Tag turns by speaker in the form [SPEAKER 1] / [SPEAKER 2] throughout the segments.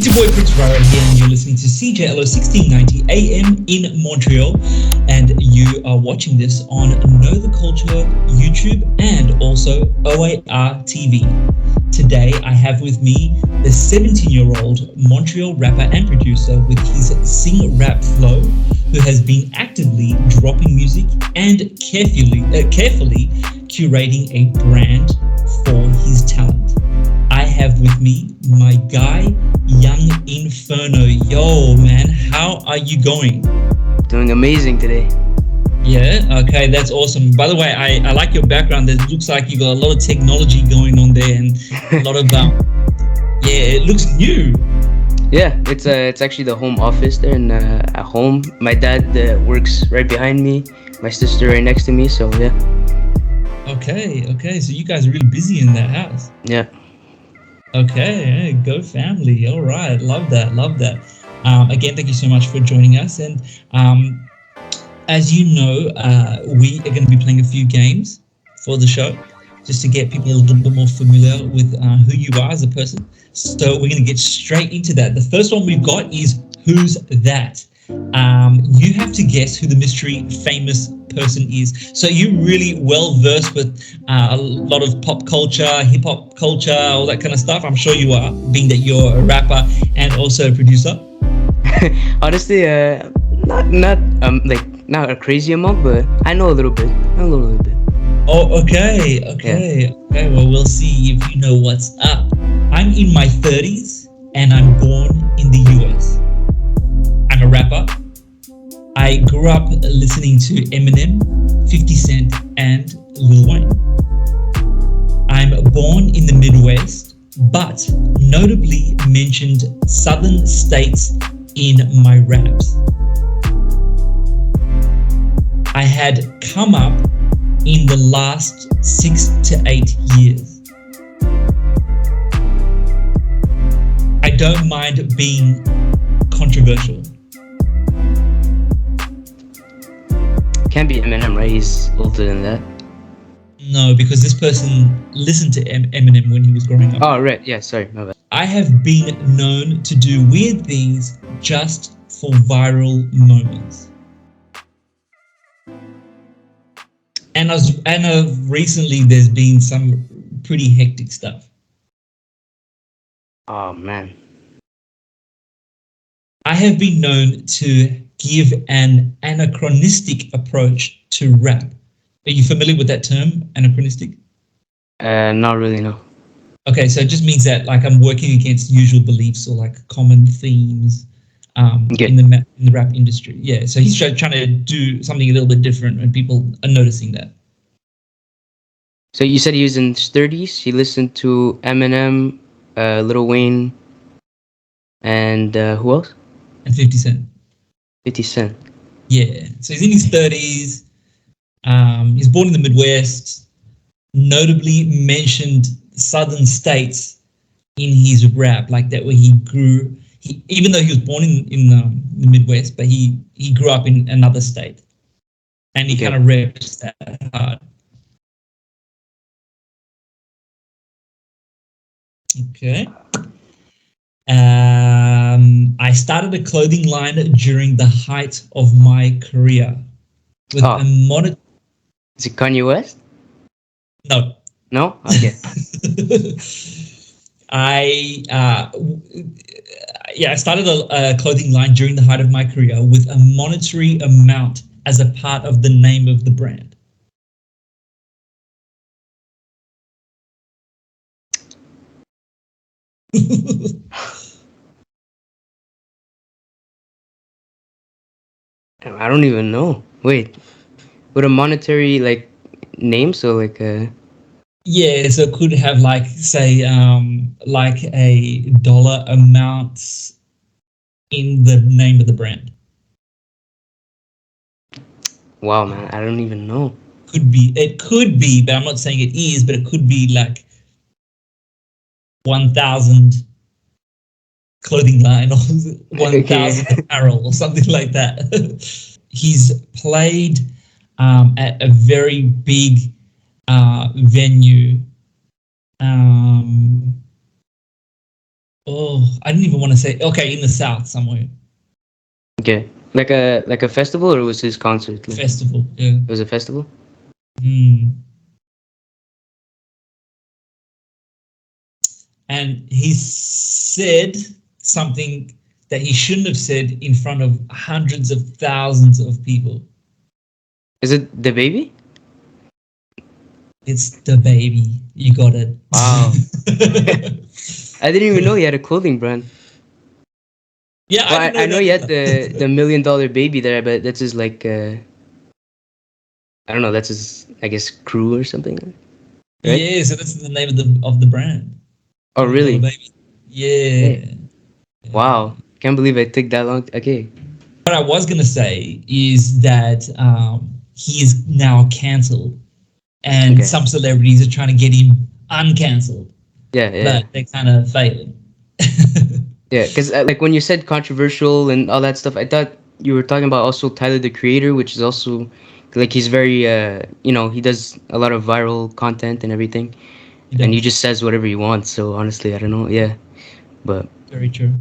[SPEAKER 1] It's your boy Prince Rara here, and you're listening to CJLO 1690 AM in Montreal, and you are watching this on NoetheKulcha YouTube and also OAR TV. Today, I have with me the 17-year-old Montreal rapper and producer with his sing rap flow, who has been actively dropping music and carefully curating a brand for his talent. I have with me my guy, Yng Inferno. Yo, man, how are you going?
[SPEAKER 2] Doing amazing today.
[SPEAKER 1] Yeah, okay, that's awesome. By the way, I like your background. It looks like you got a lot of technology going on there and a lot of, yeah, it looks new.
[SPEAKER 2] Yeah, it's actually the home office there and at home. My dad works right behind me, my sister right next to me, so yeah.
[SPEAKER 1] Okay, so you guys are really busy in that house.
[SPEAKER 2] Yeah.
[SPEAKER 1] Okay, go family. All right, love that. Again, thank you so much for joining us. And as you know, we are going to be playing a few games for the show, just to get people a little bit more familiar with who you are as a person. So we're going to get straight into that. The first one we've got is Who's That? You have to guess who the mystery famous person is. So you're really well versed with a lot of pop culture, hip hop culture, all that kind of stuff. I'm sure you are, being that you're a rapper and also a producer.
[SPEAKER 2] Honestly, not a crazy amount, but I know a little bit.
[SPEAKER 1] Oh, okay. Well, we'll see if you know what's up. I'm in my 30s and I'm born in the US. I'm a rapper. I grew up listening to Eminem, 50 Cent, and Lil Wayne. I'm born in the Midwest, but notably mentioned southern states in my raps. I had come up in the last 6 to 8 years. I don't mind being controversial.
[SPEAKER 2] Can't be Eminem, right? He's older than that.
[SPEAKER 1] No, because this person listened to Eminem when he was growing up.
[SPEAKER 2] Oh, right. Yeah, sorry. My bad.
[SPEAKER 1] I have been known to do weird things just for viral moments. And recently there's been some pretty hectic stuff.
[SPEAKER 2] Oh, man.
[SPEAKER 1] I have been known to give an anachronistic approach to rap. Are you familiar with that term, anachronistic?
[SPEAKER 2] Not really, no.
[SPEAKER 1] Okay, so it just means that like I'm working against usual beliefs or like common themes in the rap industry. Yeah, so he's trying to do something a little bit different, and people are noticing that.
[SPEAKER 2] So you said he was in his 30s. He listened to Eminem, Lil Wayne, and who else?
[SPEAKER 1] And 50 Cent.
[SPEAKER 2] 50 Cent.
[SPEAKER 1] Yeah, so he's in his 30s. He's born in the Midwest. Notably mentioned southern states in his rap, like that where he grew. Even though he was born in the Midwest, but he grew up in another state, and he kind of reps that hard. Okay. I started a clothing line during the height of my career with a monitor.
[SPEAKER 2] Is it Kanye West?
[SPEAKER 1] No.
[SPEAKER 2] No? Okay.
[SPEAKER 1] I started a clothing line during the height of my career with a monetary amount as a part of the name of the brand.
[SPEAKER 2] I don't even know. Wait. With a monetary name, so
[SPEAKER 1] Yeah, so it could have say like a dollar amount in the name of the brand.
[SPEAKER 2] Wow, man, I don't even know.
[SPEAKER 1] It could be, but I'm not saying it is, but it could be like 1,000 clothing line or 1,000 apparel or something like that. He's played at a very big venue Oh, I didn't even want to say. Okay, in the south somewhere.
[SPEAKER 2] Okay, like a festival, or was his concert? Like,
[SPEAKER 1] Festival. Yeah.
[SPEAKER 2] it was a festival.
[SPEAKER 1] Hmm. And he said something that he shouldn't have said in front of hundreds of thousands of people.
[SPEAKER 2] Is it the baby?
[SPEAKER 1] It's the baby. You got it.
[SPEAKER 2] Wow, I didn't even know he had a clothing brand.
[SPEAKER 1] Yeah, I
[SPEAKER 2] Well,
[SPEAKER 1] didn't
[SPEAKER 2] I
[SPEAKER 1] know
[SPEAKER 2] know
[SPEAKER 1] that
[SPEAKER 2] he had
[SPEAKER 1] either.
[SPEAKER 2] the $1 million baby there, but that's his like I don't know. That's his, I guess, crew or something, right?
[SPEAKER 1] Yeah, so that's the name of the brand.
[SPEAKER 2] Oh,
[SPEAKER 1] $1 Million
[SPEAKER 2] really?
[SPEAKER 1] Baby. Yeah.
[SPEAKER 2] Hey, wow! Can't believe it took that long. Okay.
[SPEAKER 1] What I was gonna say is that he is now cancelled, and
[SPEAKER 2] Okay.
[SPEAKER 1] some celebrities are trying to get him uncancelled,
[SPEAKER 2] Yeah, yeah,
[SPEAKER 1] but they kind of failing.
[SPEAKER 2] yeah. Because like when you said controversial and all that stuff, I thought you were talking about also Tyler the Creator, which is also like he's very he does a lot of viral content and everything,
[SPEAKER 1] He
[SPEAKER 2] and he
[SPEAKER 1] does.
[SPEAKER 2] just says whatever he wants. So honestly, I don't know. Yeah, but
[SPEAKER 1] Very true.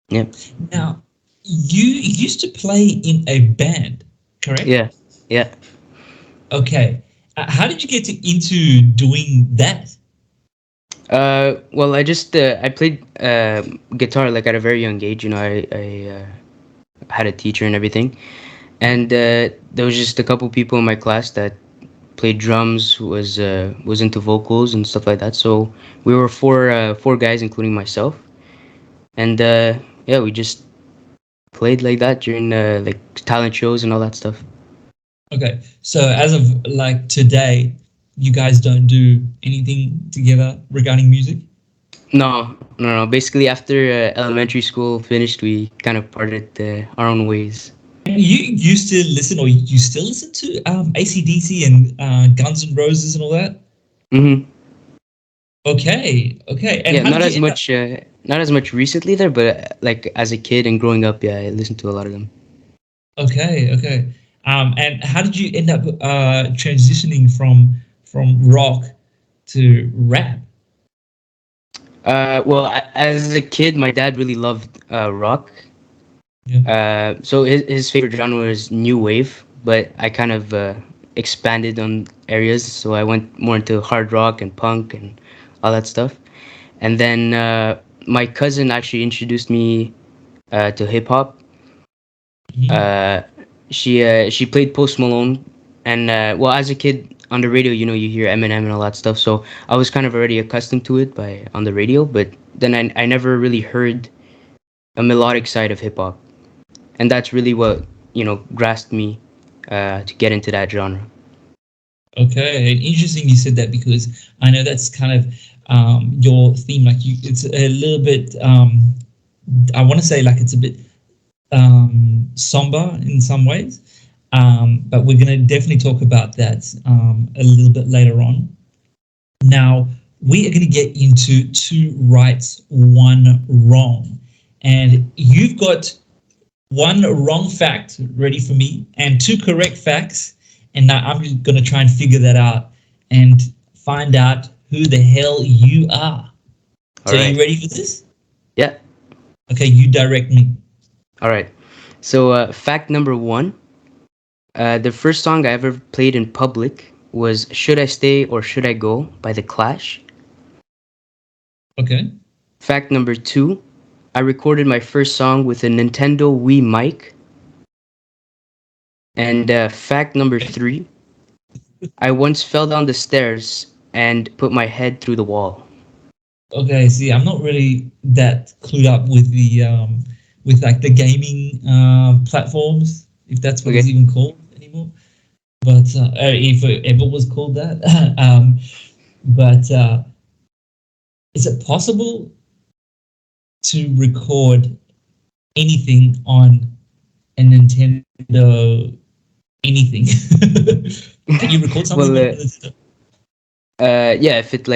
[SPEAKER 2] yeah,
[SPEAKER 1] Now, you used to play in a band, correct?
[SPEAKER 2] yeah, yeah.
[SPEAKER 1] Okay. How did you get into doing that?
[SPEAKER 2] Well, I played guitar like at a very young age. I had a teacher and everything, and there was just a couple people in my class that played drums, was into vocals and stuff like that. So we were four guys, including myself, and yeah, we just played like that during like talent shows and all that stuff.
[SPEAKER 1] Okay. So as of like today, you guys don't do anything together regarding music?
[SPEAKER 2] No, no, no. Basically, after elementary school finished, we kind of parted our own ways.
[SPEAKER 1] You used to listen, or you still listen to AC/DC and Guns N' Roses and all that?
[SPEAKER 2] Hmm.
[SPEAKER 1] Okay, okay. And
[SPEAKER 2] Yeah,
[SPEAKER 1] how did you end up?
[SPEAKER 2] not as much recently there, but like as a kid and growing up, yeah, I listened to a lot of them.
[SPEAKER 1] Okay, okay. And how did you end up transitioning from rock to rap?
[SPEAKER 2] Well, as a kid, my dad really loved rock.
[SPEAKER 1] Yeah.
[SPEAKER 2] So his favorite genre is new wave, but I kind of expanded on areas. So I went more into hard rock and punk and all that stuff. And then my cousin actually introduced me to hip hop.
[SPEAKER 1] Mhm.
[SPEAKER 2] Uh, she played Post Malone, and well, as a kid on the radio, you hear Eminem and all that stuff. So I was kind of already accustomed to it by on the radio, but then I never really heard a melodic side of hip hop, and that's really what grasped me to get into that genre.
[SPEAKER 1] Okay, and interesting you said that because I know that's kind of your theme. Like it's a little bit. I want to say like it's a bit somber in some ways, but we're going to definitely talk about that a little bit later on. Now, we are going to get into two rights, one wrong. And you've got one wrong fact ready for me and two correct facts. And now I'm going to try and figure that out and find out who the hell you are.
[SPEAKER 2] All
[SPEAKER 1] So, are you
[SPEAKER 2] right.
[SPEAKER 1] ready for this?
[SPEAKER 2] Yeah.
[SPEAKER 1] Okay, you direct me.
[SPEAKER 2] All right. So fact number one: the first song I ever played in public was "Should I Stay or Should I Go" by The Clash.
[SPEAKER 1] Okay.
[SPEAKER 2] Fact number two: I recorded my first song with a Nintendo Wii mic. And fact number three: I once fell down the stairs and put my head through the wall.
[SPEAKER 1] Okay, see, I'm not really that clued up with the with like the gaming platforms, if that's what it's
[SPEAKER 2] Okay.
[SPEAKER 1] even called anymore. But if it ever was called that, but is it possible to record anything on a Nintendo anything? Can you record something
[SPEAKER 2] Well,
[SPEAKER 1] on a Nintendo?
[SPEAKER 2] yeah, if it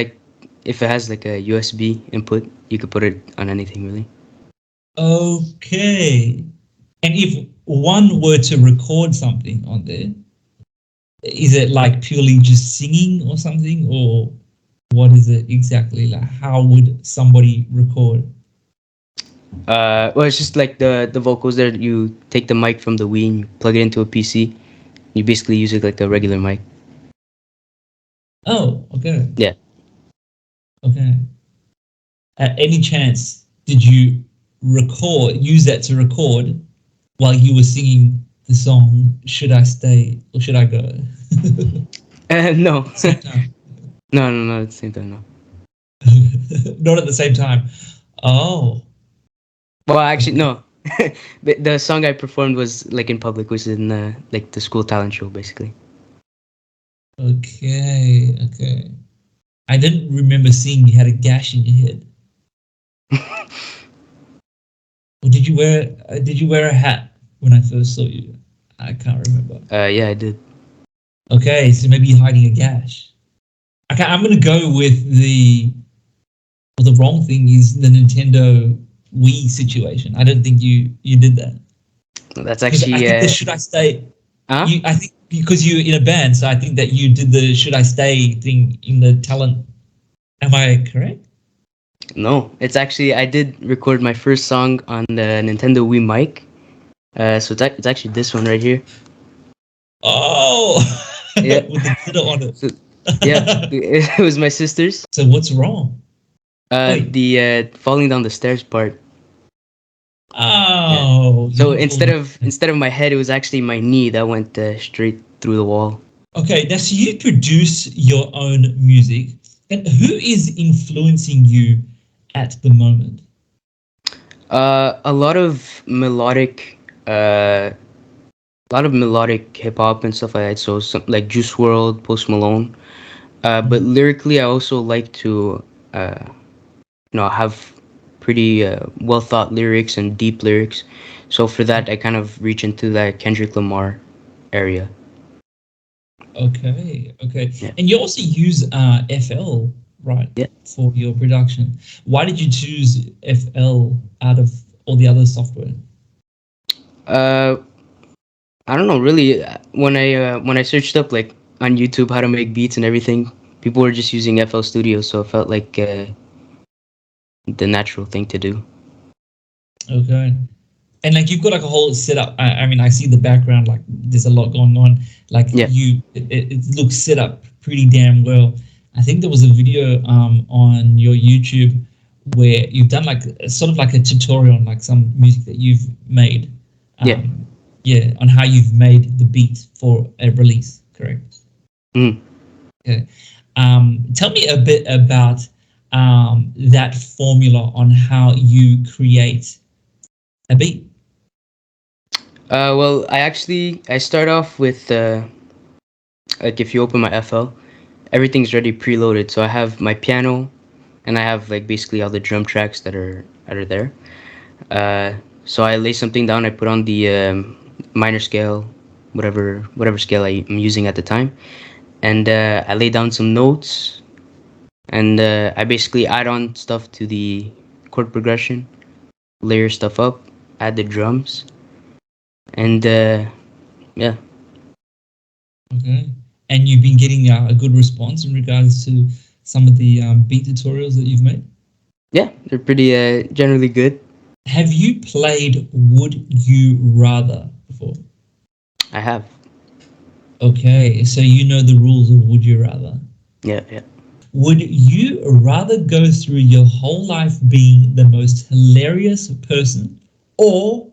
[SPEAKER 2] has like a USB input, you could put it on anything really.
[SPEAKER 1] Okay. And if one were to record something on there, is it like purely just singing or something, or What is it exactly? Like, how would somebody record?
[SPEAKER 2] Well, it's just like the vocals there. You take the mic from the Wii and you plug it into a PC. You basically use it like a regular mic.
[SPEAKER 1] Oh, okay,
[SPEAKER 2] Yeah.
[SPEAKER 1] okay. At any chance, did you use that to record while you were singing the song "Should I Stay or Should I Go"?
[SPEAKER 2] No.
[SPEAKER 1] Same time.
[SPEAKER 2] No. At the same time, no.
[SPEAKER 1] Not at the same time. Oh,
[SPEAKER 2] Well, actually,
[SPEAKER 1] okay.
[SPEAKER 2] no. The song I performed was like in public, was in like the school talent show, basically.
[SPEAKER 1] Okay. I didn't remember seeing you had a gash in your head. Or did you wear a hat when I first saw you? I can't remember.
[SPEAKER 2] Yeah, I did.
[SPEAKER 1] Okay, so maybe you're hiding a gash. Okay, I'm gonna go with the wrong thing is the Nintendo Wii situation. I don't think you did that.
[SPEAKER 2] That's
[SPEAKER 1] Because I
[SPEAKER 2] actually
[SPEAKER 1] think the should I stay
[SPEAKER 2] huh?
[SPEAKER 1] I think because you're in a band, so I think that you did the should I stay thing in the talent. Am I correct?
[SPEAKER 2] No, it's actually I did record my first song on the Nintendo Wii mic. So it's actually this one right here.
[SPEAKER 1] Oh,
[SPEAKER 2] Yeah.
[SPEAKER 1] with the glitter on
[SPEAKER 2] So yeah,
[SPEAKER 1] it.
[SPEAKER 2] it was my sister's.
[SPEAKER 1] So what's wrong? Wait.
[SPEAKER 2] The falling down the stairs part. Yeah.
[SPEAKER 1] Oh, you
[SPEAKER 2] So
[SPEAKER 1] didn't fall down.
[SPEAKER 2] instead of my head, it was actually my knee that went straight through the wall.
[SPEAKER 1] Okay, now so you produce your own music, and who is influencing you at the moment?
[SPEAKER 2] A lot of melodic, hip hop and stuff like that. So some like Juice World, Post Malone. But
[SPEAKER 1] Mhm.
[SPEAKER 2] lyrically, I also like to, uh, have pretty well thought lyrics and deep lyrics. So for that, I kind of reach into that Kendrick Lamar area.
[SPEAKER 1] Okay.
[SPEAKER 2] Yeah.
[SPEAKER 1] And you also use FL, right,
[SPEAKER 2] Yeah.
[SPEAKER 1] for your production. Why did you choose FL out of all the other software?
[SPEAKER 2] Uh, I don't know. Really, when I searched up like on YouTube how to make beats and everything, people were just using FL Studio, so it felt like the natural thing to do.
[SPEAKER 1] Okay. And like you've got like a whole setup. I mean, I see the background, like there's a lot going on. Like
[SPEAKER 2] Yeah.
[SPEAKER 1] it looks set up pretty damn well. I think there was a video on your YouTube where you've done like sort of like a tutorial on like some music that you've made.
[SPEAKER 2] Yeah.
[SPEAKER 1] Um, yeah, on how you've made the beat for a release, correct?
[SPEAKER 2] Mm.
[SPEAKER 1] Okay. Tell me a bit about that formula on how you create a beat.
[SPEAKER 2] Well, I start off with like if you open my FL, everything's already preloaded. So I have my piano, and I have like basically all the drum tracks that are there. Uh, so I lay something down. I put on the minor scale, whatever scale I'm using at the time, and I lay down some notes, and I basically add on stuff to the chord progression, layer stuff up, add the drums, and yeah.
[SPEAKER 1] Okay. And you've been getting a good response in regards to some of the beat tutorials that you've made.
[SPEAKER 2] Yeah, they're pretty generally good.
[SPEAKER 1] Have you played Would You Rather before?
[SPEAKER 2] I have.
[SPEAKER 1] Okay, so you know the rules of Would You Rather.
[SPEAKER 2] Yeah.
[SPEAKER 1] Would you rather go through your whole life being the most hilarious person or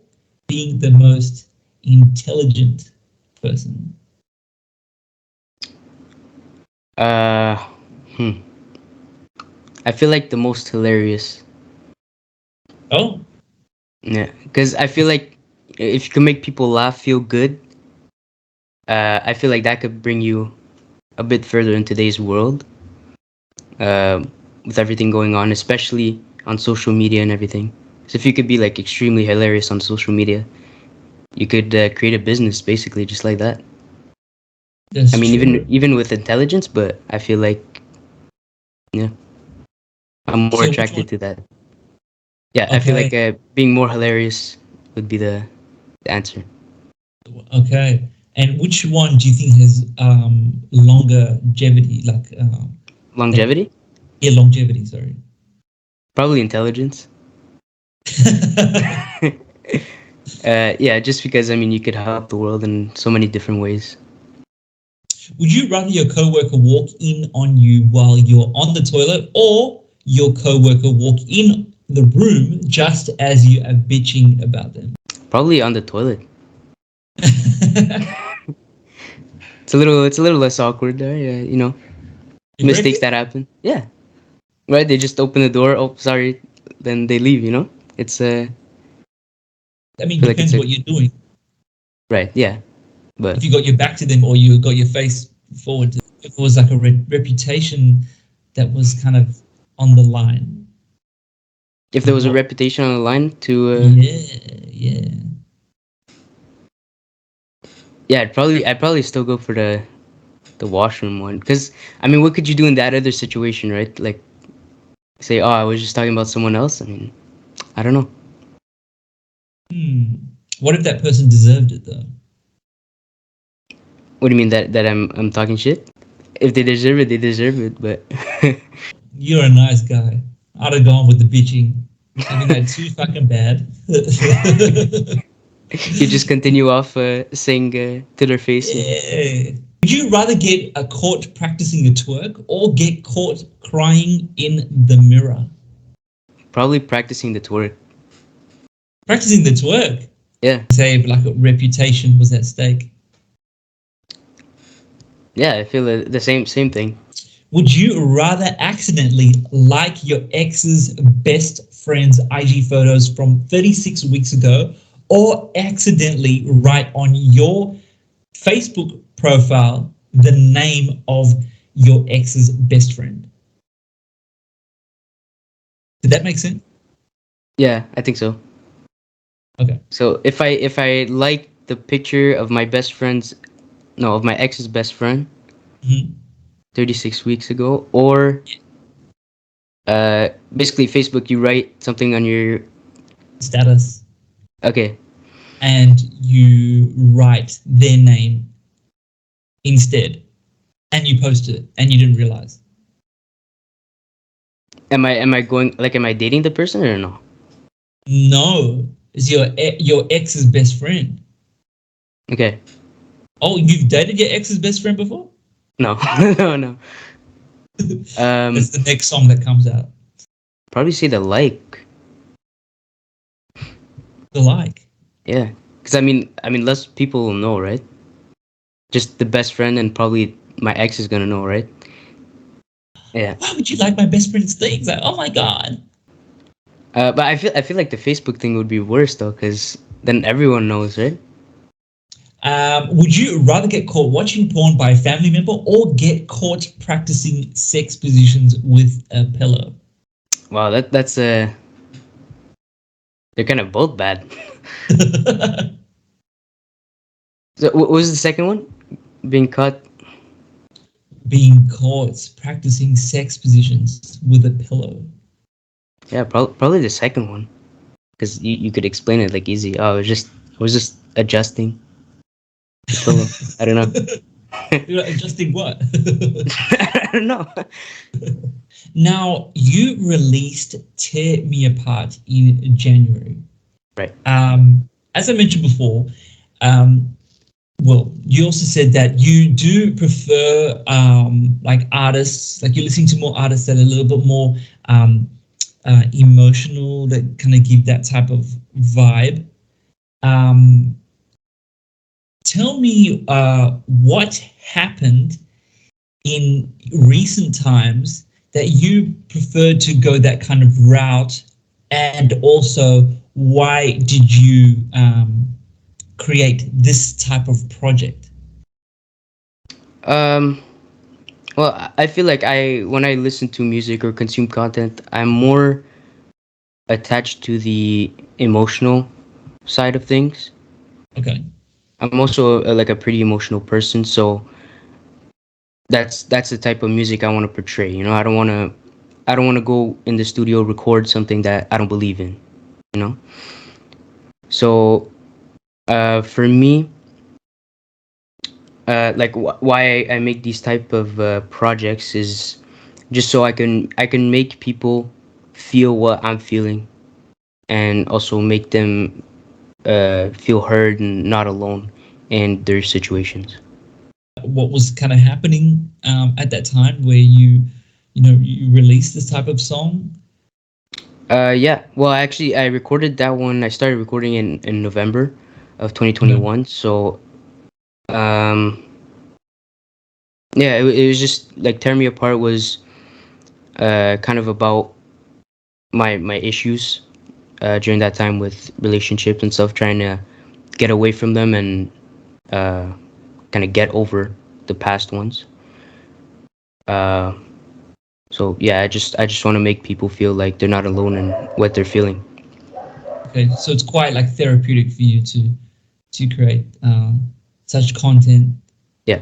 [SPEAKER 1] being the most intelligent person?
[SPEAKER 2] Uh, hmm. I feel like the most hilarious.
[SPEAKER 1] Oh,
[SPEAKER 2] Yeah, because I feel like if you can make people laugh, feel good, I feel like that could bring you a bit further in today's world, uh, with everything going on, especially on social media and everything. So if you could be like extremely hilarious on social media, you could create a business basically just like that. I
[SPEAKER 1] that's
[SPEAKER 2] mean,
[SPEAKER 1] true.
[SPEAKER 2] even with intelligence, but I feel like yeah, I'm more
[SPEAKER 1] So which one?
[SPEAKER 2] attracted to that. Yeah, I feel
[SPEAKER 1] Okay,
[SPEAKER 2] like being more hilarious would be the answer.
[SPEAKER 1] okay. And which one do you think has longer longevity? Like,
[SPEAKER 2] Longevity?
[SPEAKER 1] Yeah, longevity, sorry.
[SPEAKER 2] Probably intelligence. Yeah, just because I mean you could help the world in so many different ways.
[SPEAKER 1] Would you rather your coworker walk in on you while you're on the toilet, or your coworker walk in the room just as you are bitching about them?
[SPEAKER 2] Probably on the toilet. It's a little less awkward there. Yeah,
[SPEAKER 1] You
[SPEAKER 2] mistakes
[SPEAKER 1] reckon?
[SPEAKER 2] that happen. Yeah, right. They just open the door. Oh, sorry. Then they leave. It's
[SPEAKER 1] I mean,
[SPEAKER 2] feel like it's
[SPEAKER 1] depends
[SPEAKER 2] a
[SPEAKER 1] what you're doing.
[SPEAKER 2] right. Yeah, but
[SPEAKER 1] If you got your back to them or you got your face forward, if it was like a reputation that was kind of on the line.
[SPEAKER 2] if there
[SPEAKER 1] Like
[SPEAKER 2] was a
[SPEAKER 1] what?
[SPEAKER 2] reputation on the line to
[SPEAKER 1] Yeah, yeah.
[SPEAKER 2] yeah, I'd probably still go for the washroom one because I mean, what could you do in that other situation, right? Like say, oh, I was just talking about someone else. I mean, I don't know.
[SPEAKER 1] Hmm. What if that person deserved it though?
[SPEAKER 2] What do you mean that I'm talking shit? If they deserve it, they deserve it. But
[SPEAKER 1] You're a nice guy. I'd have gone with the bitching. Isn't that too fucking bad?
[SPEAKER 2] you just continue off saying to their face, yeah.
[SPEAKER 1] Yeah. Would you rather get caught practicing a twerk or get caught crying in the mirror?
[SPEAKER 2] Probably practicing the twerk.
[SPEAKER 1] Practicing the twerk.
[SPEAKER 2] Yeah,
[SPEAKER 1] Say, like a reputation was at stake.
[SPEAKER 2] yeah. I feel the same thing.
[SPEAKER 1] Would you rather accidentally like your ex's best friend's IG photos from 36 weeks ago or accidentally write on your Facebook profile the name of your ex's best friend? Did that make sense?
[SPEAKER 2] Yeah, I think so.
[SPEAKER 1] Okay.
[SPEAKER 2] So if I like the picture of my best friend's no of my ex's best friend
[SPEAKER 1] Mhm.
[SPEAKER 2] 36 weeks ago, or basically Facebook, you write something on your
[SPEAKER 1] Status,
[SPEAKER 2] okay.
[SPEAKER 1] and you write their name instead, and you post it, and you didn't realize.
[SPEAKER 2] Am I going like am I dating the person or no?
[SPEAKER 1] No, it's your ex's best friend.
[SPEAKER 2] Okay.
[SPEAKER 1] Oh, you've dated your ex's best friend before?
[SPEAKER 2] No. No, no.
[SPEAKER 1] That's the next song that comes out.
[SPEAKER 2] Probably say the like.
[SPEAKER 1] The like.
[SPEAKER 2] Yeah. Cuz I mean less people will know, right? Just the best friend and probably my ex is going to know, right? Yeah.
[SPEAKER 1] Why would you like my best friend's things? Like, oh my god.
[SPEAKER 2] But I feel like the Facebook thing would be worse though cuz then everyone knows, right?
[SPEAKER 1] Would you rather get caught watching porn by a family member or get caught practicing sex positions with a pillow?
[SPEAKER 2] Wow, that's they're kind of both bad. So what was the second one? Being caught.
[SPEAKER 1] Being caught practicing sex positions with a pillow.
[SPEAKER 2] Yeah, probably the second one cuz you could explain it like easy. Oh, I was just adjusting the pillow. I don't know.
[SPEAKER 1] You're like, adjusting what?
[SPEAKER 2] I don't know.
[SPEAKER 1] Now, you released Tear Me Apart in January.
[SPEAKER 2] Right.
[SPEAKER 1] As I mentioned before, um, well, you also said that you do prefer like artists, like you're listening to more artists that are a little bit more emotional, that kind of give that type of vibe. Um, Tell me what happened in recent times that you preferred to go that kind of route, and also why did you create this type of project?
[SPEAKER 2] Um well, I feel like when I listen to music or consume content, I'm more attached to the emotional side of things.
[SPEAKER 1] Okay.
[SPEAKER 2] I'm also like a pretty emotional person, so that's the type of music I want to portray. I don't want to go in the studio record something that I don't believe in. You know. So for me, like why I make these type of projects is just so I can make people feel what I'm feeling, and also make them feel heard and not alone in their situations.
[SPEAKER 1] What was kind of happening at that time where you released this type of song?
[SPEAKER 2] Yeah. Well, actually, I recorded that one. I started recording in November of
[SPEAKER 1] No.
[SPEAKER 2] 2021. So, um, yeah, it was just like "Tear Me Apart" was kind of about my issues during that time with relationships and stuff, trying to get away from them and uh, kind of get over the past ones. Uh, so yeah, I just want to make people feel like they're not alone in what they're feeling.
[SPEAKER 1] Okay, so it's quite like therapeutic for you to create such content.
[SPEAKER 2] Yeah.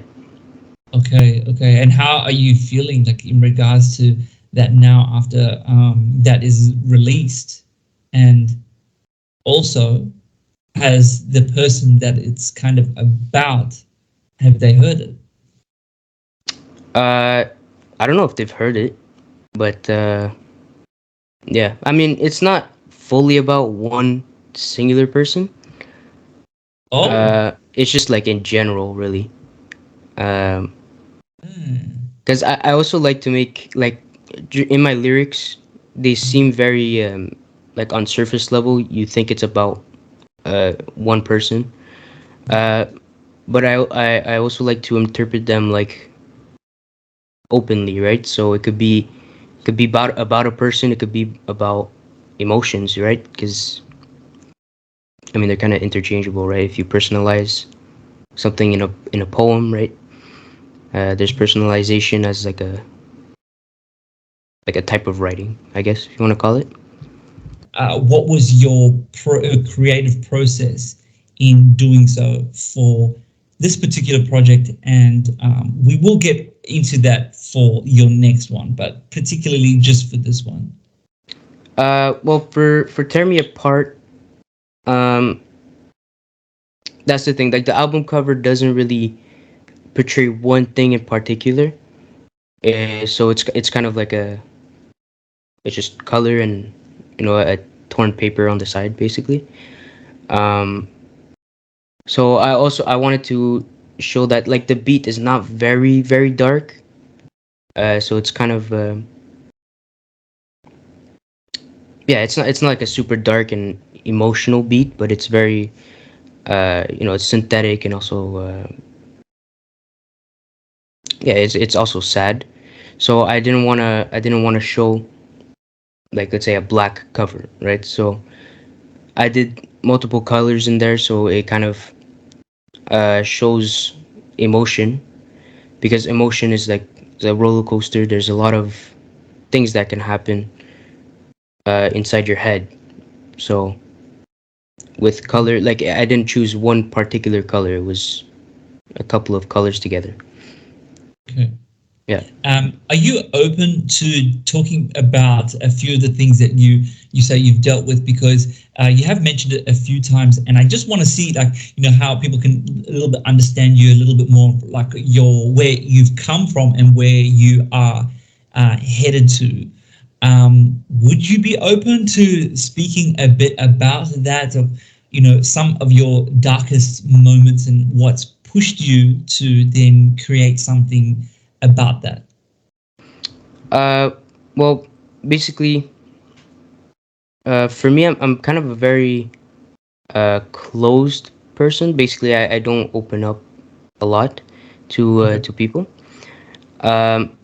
[SPEAKER 1] Okay, okay. And how are you feeling like in regards to that now after that is released? And also, has the person that it's kind of about, have they heard it?
[SPEAKER 2] Uh, I don't know if they've heard it, but yeah. I mean, it's not fully about one singular person.
[SPEAKER 1] Oh,
[SPEAKER 2] It's just like in general, really. Um,
[SPEAKER 1] hmm.
[SPEAKER 2] because I also like to make like in my lyrics, they seem very like on surface level. You think it's about one person, uh, but I also like to interpret them like openly, right? So it could be about a person. It could be about emotions, right? Because I mean they're kind of interchangeable, right? If you personalize something in a poem, right? There's personalization as like a type of writing, I guess if you want to call it.
[SPEAKER 1] What was your creative process in doing so for this particular project? And we will get into that for your next one, but particularly just for this one.
[SPEAKER 2] Well, for "Tear Me Apart," um, that's the thing. Like the album cover doesn't really portray one thing in particular. So it's kind of like it's just color and a torn paper on the side, basically. Um, so I wanted to show that like the beat is not very dark. So it's kind of yeah, it's not like a super dark and emotional beat, but it's very it's synthetic and also yeah, it's also sad. So I didn't want to show like, let's say, a black cover, right? So I did multiple colors in there, so it kind of shows emotion, because emotion is like a roller coaster. There's a lot of things that can happen inside your head. So with color, like I didn't choose one particular color. It was a couple of colors together.
[SPEAKER 1] Okay.
[SPEAKER 2] Yeah.
[SPEAKER 1] Are you open to talking about a few of the things that you say you've dealt with? Because you have mentioned it a few times, and I just want to see, like, how people can a little bit understand you a little bit more, like where you've come from and where you are headed to. Would you be open to speaking a bit about that, of some of your darkest moments and what's pushed you to then create something about that?
[SPEAKER 2] Uh, well, basically, for me, I'm kind of a very closed person. Basically, I don't open up a lot
[SPEAKER 1] Okay.
[SPEAKER 2] to people. Um,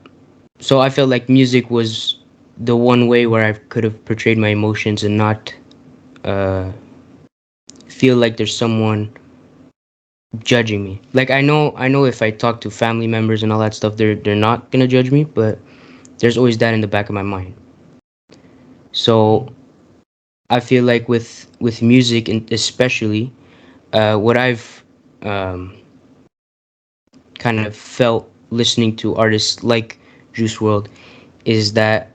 [SPEAKER 2] so I felt like music was the one way where I could have portrayed my emotions and not uh, feel like there's someone judging me. Like I know if I talk to family members and all that stuff, they're not gonna judge me, but there's always that in the back of my mind. So I feel like with music, and especially what I've um, kind of felt listening to artists like Juice World is that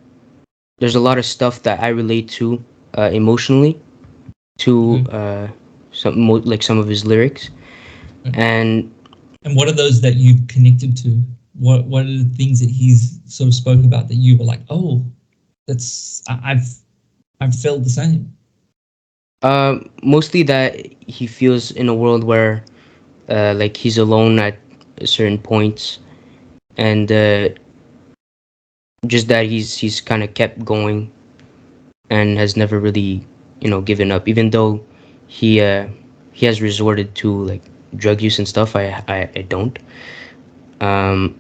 [SPEAKER 2] there's a lot of stuff that I relate to emotionally to
[SPEAKER 1] Okay.
[SPEAKER 2] like some of his lyrics.
[SPEAKER 1] Okay.
[SPEAKER 2] And
[SPEAKER 1] And what are those that you've connected to? What are the things that he's sort of spoke about that you were like, oh, I've felt the same.
[SPEAKER 2] Mostly that he feels in a world where like he's alone at certain points, and just that he's kind of kept going and has never really given up, even though he uh, he has resorted to like drug use and stuff. I don't. Um,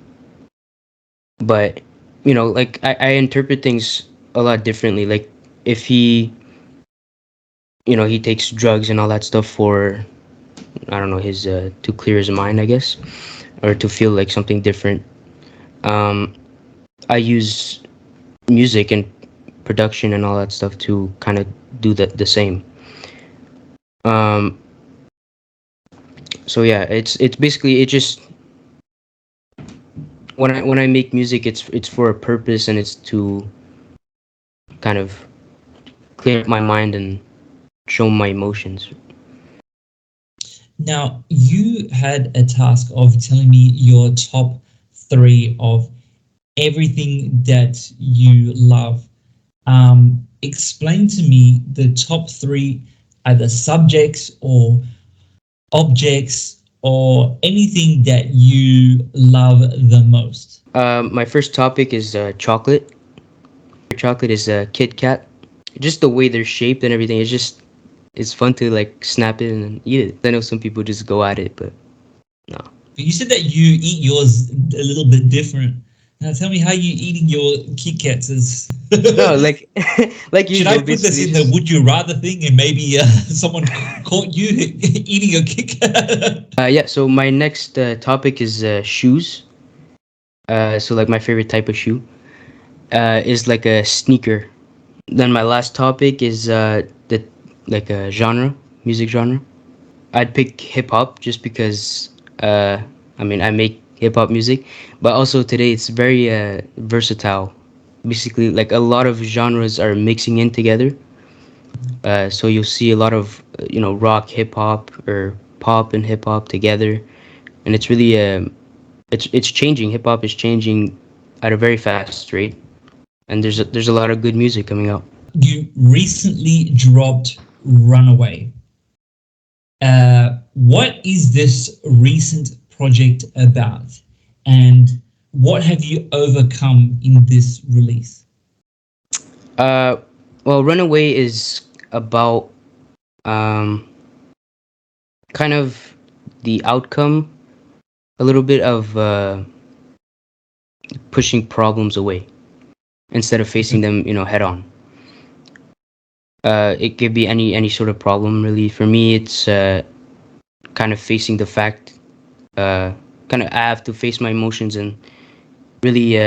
[SPEAKER 2] but like I interpret things a lot differently. Like if he takes drugs and all that stuff for, I don't know, his to clear his mind, I guess, or to feel like something different. Um, I use music and production and all that stuff to kind of do the same. Um, so yeah, it's basically it just when I make music, it's for a purpose, and it's to kind of clear up my mind and show my emotions.
[SPEAKER 1] Now, you had a task of telling me your top three of everything that you love. Explain to me the top three, either subjects or objects or anything that you love the most.
[SPEAKER 2] My first topic is chocolate. Chocolate is a Kit Kat. Just the way they're shaped and everything. It's fun to like snap it and eat it. I know some people just go at it, but no.
[SPEAKER 1] You said that you eat yours a little bit different. Now tell me how you eating your Kit Kats is.
[SPEAKER 2] No, like like
[SPEAKER 1] Should I
[SPEAKER 2] usual,
[SPEAKER 1] put this
[SPEAKER 2] basically
[SPEAKER 1] in the
[SPEAKER 2] just
[SPEAKER 1] would you rather thing and maybe someone caught you eating a Kit Kat?
[SPEAKER 2] yeah. So my next topic is shoes. So like my favorite type of shoe is like a sneaker. Then my last topic is the like a genre, music genre. I'd pick hip hop just because I mean I make hip hop music, but also today it's very versatile. Basically, like a lot of genres are mixing in together. So you'll see a lot of rock, hip hop, or pop and hip hop together, and it's really it's changing. Hip hop is changing at a very fast rate, and there's a lot of good music coming out.
[SPEAKER 1] You recently dropped Runaway. What is this recent project about? And what have you overcome in this release?
[SPEAKER 2] Uh, well, Runaway is about um, kind of the outcome, a little bit of pushing problems away instead of facing
[SPEAKER 1] Okay.
[SPEAKER 2] them, head on. It could be any sort of problem, really. For me, it's kind of facing the fact, uh, kind of I have to face my emotions and really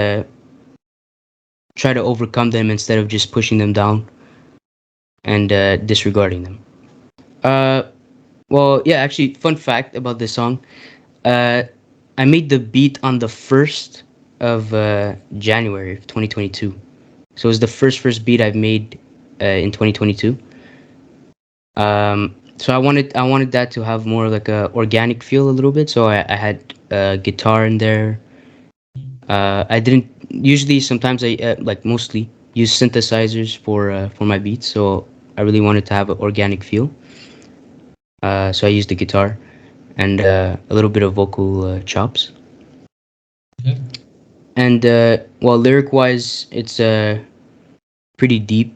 [SPEAKER 2] try to overcome them instead of just pushing them down and disregarding them. Uh, well, yeah, actually, fun fact about this song. Uh, I made the beat on the 1st of January of 2022. So it was the first beat I've made in 2022. So I wanted that to have more like a organic feel a little bit. So I had guitar in there. I didn't usually sometimes I like mostly use synthesizers for my beats. So I really wanted to have an organic feel. So I used the guitar and a little bit of vocal chops.
[SPEAKER 1] Okay.
[SPEAKER 2] And well, lyric wise, it's pretty deep.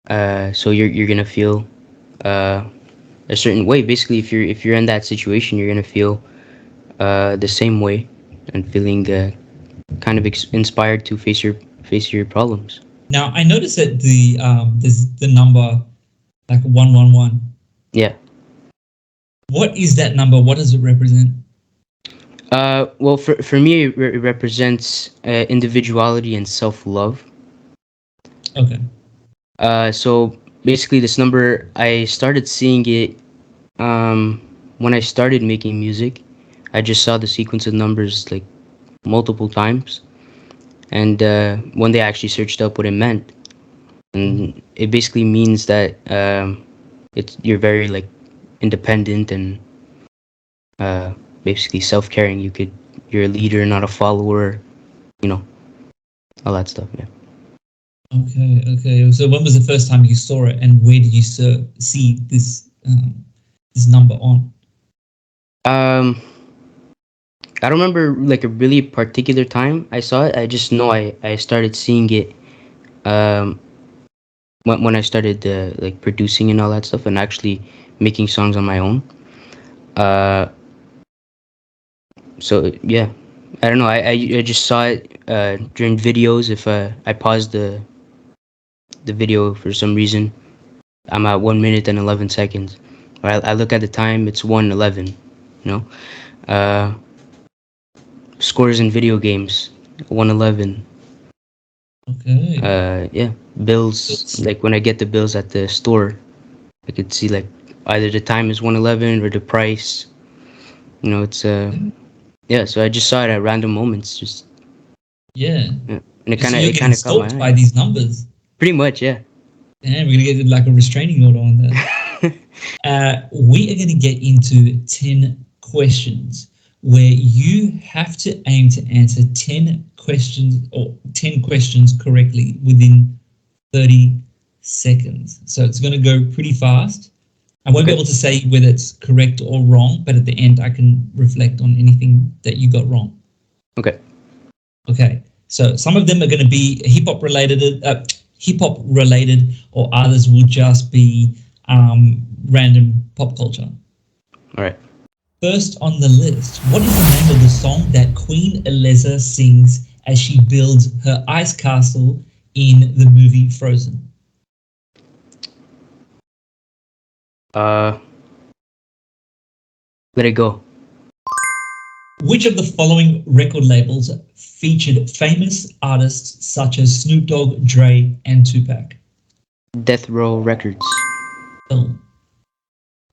[SPEAKER 2] So you're gonna feel uh, a certain way. Basically, if you're in that situation, you're gonna feel the same way and feeling kind of inspired to face your problems.
[SPEAKER 1] Now I noticed that there's the number like 111.
[SPEAKER 2] Yeah.
[SPEAKER 1] What is that number? What does it represent?
[SPEAKER 2] Well, for me, it represents individuality and self love.
[SPEAKER 1] Okay.
[SPEAKER 2] So basically, this number I started seeing it when I started making music. I just saw the sequence of numbers like multiple times, and one day I actually searched up what it meant, and it basically means that it's you're very like independent and uh, basically self-caring. You could you're a leader, not a follower. You know, all that stuff. Yeah.
[SPEAKER 1] Okay, okay. So when was the first time you saw it, and where did you see this number on?
[SPEAKER 2] Um, I don't remember like a really particular time I saw it. I just know I started seeing it um when I started like producing and all that stuff and actually making songs on my own. Uh, so yeah, I don't know. I just saw it during videos. If I paused the video for some reason, I'm at 1 minute and 11 seconds. Or I look at the time, it's 1:11. You know, uh, scores in video games, 1:11.
[SPEAKER 1] Okay.
[SPEAKER 2] Yeah, bills.
[SPEAKER 1] That's-
[SPEAKER 2] Like when I get the bills at the store, I could see like either the time is 1:11 or the price. You know, it's yeah. So I just saw it at random moments, just
[SPEAKER 1] Yeah.
[SPEAKER 2] yeah. And
[SPEAKER 1] So you're
[SPEAKER 2] it
[SPEAKER 1] getting
[SPEAKER 2] kind of caught my
[SPEAKER 1] stalked by
[SPEAKER 2] eye.
[SPEAKER 1] these numbers.
[SPEAKER 2] Pretty much, yeah.
[SPEAKER 1] Damn, we're gonna get like a restraining order on that. We are going to get into 10 questions where you have to aim to answer 10 questions or 10 questions correctly within 30 seconds. So it's going to go pretty fast. I won't be
[SPEAKER 2] Okay.
[SPEAKER 1] able to say whether it's correct or wrong, but at the end I can reflect on anything that you got wrong.
[SPEAKER 2] Okay.
[SPEAKER 1] Okay, so some of them are going to be hip hop related, or others will just be random pop culture.
[SPEAKER 2] All right.
[SPEAKER 1] First on the list, what is the name of the song that Queen Eliza sings as she builds her ice castle in the movie Frozen?
[SPEAKER 2] Uh, Let it go.
[SPEAKER 1] Which of the following record labels featured famous artists such as Snoop Dogg, Dre, and Tupac?
[SPEAKER 2] Death Row Records.
[SPEAKER 1] Oh.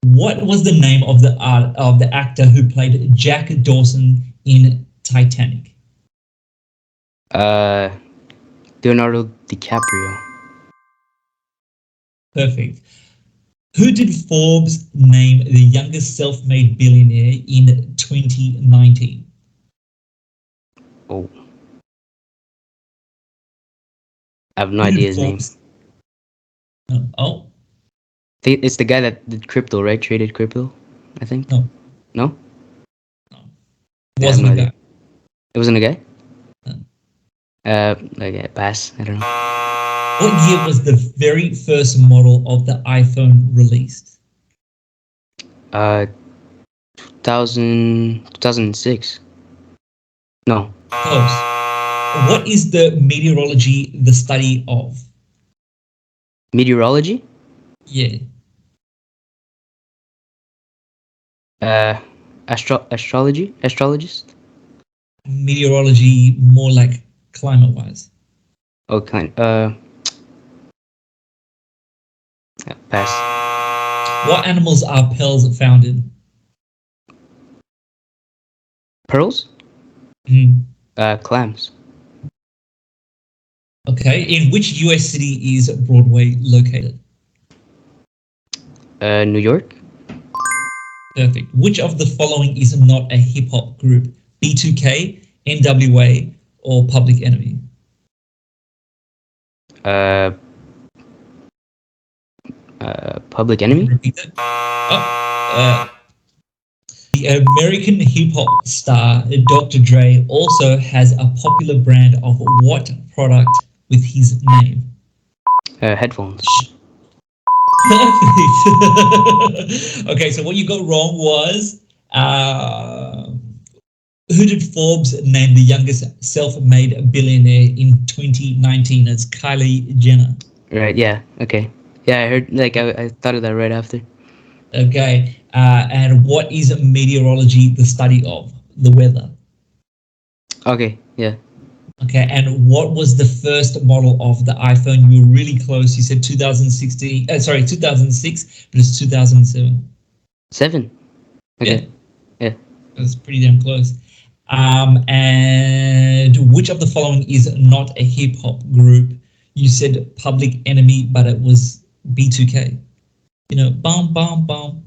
[SPEAKER 1] What was the name of the actor who played Jack Dawson in Titanic?
[SPEAKER 2] Uh, Leonardo DiCaprio.
[SPEAKER 1] Perfect. Who did Forbes name the youngest self-made billionaire in 2019?
[SPEAKER 2] Oh, I have no
[SPEAKER 1] Who
[SPEAKER 2] idea
[SPEAKER 1] did
[SPEAKER 2] his name.
[SPEAKER 1] Forbes? No. Oh,
[SPEAKER 2] It's the guy that did crypto, right? Traded crypto, I think.
[SPEAKER 1] no,
[SPEAKER 2] No?
[SPEAKER 1] no.
[SPEAKER 2] Yeah, I have
[SPEAKER 1] Wasn't
[SPEAKER 2] no
[SPEAKER 1] a
[SPEAKER 2] idea.
[SPEAKER 1] guy.
[SPEAKER 2] It wasn't a guy?
[SPEAKER 1] No.
[SPEAKER 2] Okay, pass. I don't know.
[SPEAKER 1] What year was the very first model of the iPhone released?
[SPEAKER 2] Uh, 2006. No.
[SPEAKER 1] Close. What is the meteorology the study of?
[SPEAKER 2] Meteorology?
[SPEAKER 1] Yeah.
[SPEAKER 2] Uh, Astrology? Astrologist?
[SPEAKER 1] Meteorology more like climate-wise.
[SPEAKER 2] Oh, kind. Pass.
[SPEAKER 1] What animals are pearls found in?
[SPEAKER 2] Pearls?
[SPEAKER 1] Hmm.
[SPEAKER 2] Clams.
[SPEAKER 1] Okay. In which US city is Broadway located?
[SPEAKER 2] New York?
[SPEAKER 1] Perfect. Which of the following is not a hip hop group? B2K, NWA, or Public Enemy?
[SPEAKER 2] Uh, Public
[SPEAKER 1] You can
[SPEAKER 2] Enemy?
[SPEAKER 1] repeat that. Oh, the American hip hop star Dr. Dre also has a popular brand of what product with his name?
[SPEAKER 2] Headphones.
[SPEAKER 1] Perfect. Okay, so what you got wrong was who did Forbes name the youngest self-made billionaire in 2019? It's Kylie Jenner.
[SPEAKER 2] Right, yeah, okay. Yeah, I heard, like, I thought of that right after.
[SPEAKER 1] Okay, and what is meteorology the study of? The weather.
[SPEAKER 2] Okay, yeah.
[SPEAKER 1] Okay, and what was the first model of the iPhone? You were really close. You said 2016. Sorry, 2006, but it's 2007.
[SPEAKER 2] 7.
[SPEAKER 1] Yeah,
[SPEAKER 2] Okay, yeah.
[SPEAKER 1] that's pretty damn close. And which of the following is not a hip hop group? You said Public Enemy, but it was B2K. You know, bum bum bum.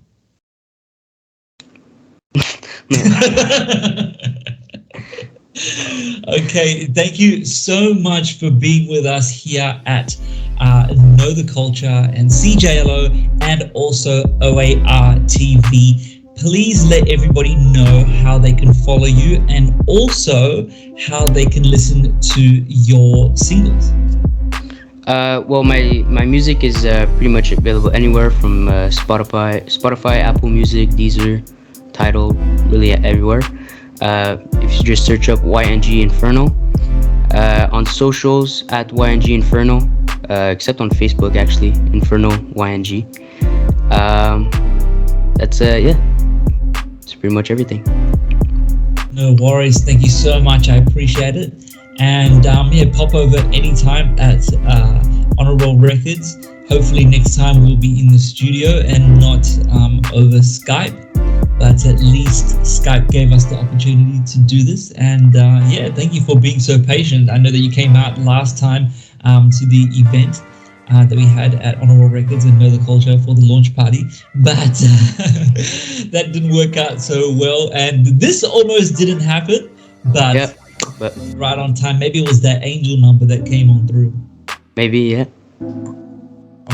[SPEAKER 2] No.
[SPEAKER 1] Okay, thank you so much for being with us here at Know the Culture and CJLO and also OAR TV. Please let everybody know how they can follow you and also how they can listen to your singles.
[SPEAKER 2] Well, my music is pretty much available anywhere from Spotify, Apple Music, Deezer, Tidal, really everywhere. If you just search up YNG Inferno, on socials at YNG Inferno, except on Facebook actually, Inferno YNG. Um, that's yeah, it's pretty much everything.
[SPEAKER 1] No worries. Thank you so much. I appreciate it. And yeah, pop over anytime at Honorable Records. Hopefully next time we'll be in the studio and not over Skype. But at least Skype gave us the opportunity to do this. And yeah, thank you for being so patient. I know that you came out last time to the event that we had at Honorable Records and NoetheKulcha for the launch party, but that didn't work out so well. And this almost didn't happen, but
[SPEAKER 2] Yeah, but
[SPEAKER 1] right on time. Maybe it was that angel number that came on through.
[SPEAKER 2] maybe yeah.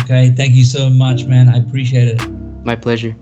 [SPEAKER 1] Okay, thank you so much, man. I appreciate it.
[SPEAKER 2] My pleasure.